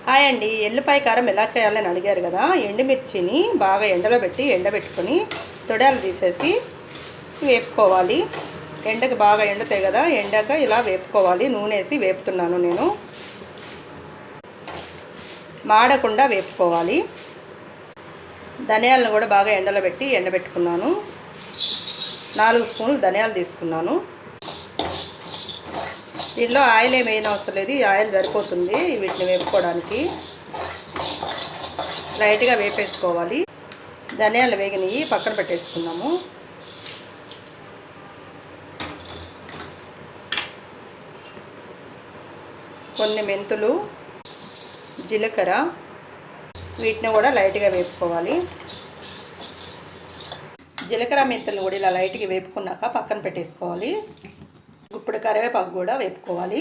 Hi అండి, ఎల్లుపాయ కారం ఎలా చేయాలని అడిగారు కదా. ఎండుమిర్చిని బాగా ఎండలో పెట్టి ఎండబెట్టుకొని తొడాలు తీసేసి వేపుకోవాలి. ఎండకు బాగా ఎండుతాయి కదా, ఎండాక ఇలా వేపుకోవాలి. నూనె వేసి వేపుతున్నాను నేను. మాడకుండా వేపుకోవాలి. ధనియాలను కూడా బాగా ఎండలో పెట్టి ఎండబెట్టుకున్నాను. 4 స్పూన్లు ధనియాలు తీసుకున్నాను. దీనిలో ఆయిల్ ఏమి వేయని అవసరం లేదు, ఈ ఆయిల్ సరిపోతుంది వీటిని వేపుకోవడానికి. లైట్గా వేపేసుకోవాలి. ధనియాలు వేగినవి పక్కన పెట్టేసుకున్నాము. కొన్ని మెంతులు, జీలకర్ర, వీటిని కూడా లైట్గా వేపుకోవాలి. జీలకర్ర మెంతులు కూడా ఇలా లైట్గా వేపుకున్నాక పక్కన పెట్టేసుకోవాలి. ఇప్పుడు కరివేపాకు కూడా వేపుకోవాలి.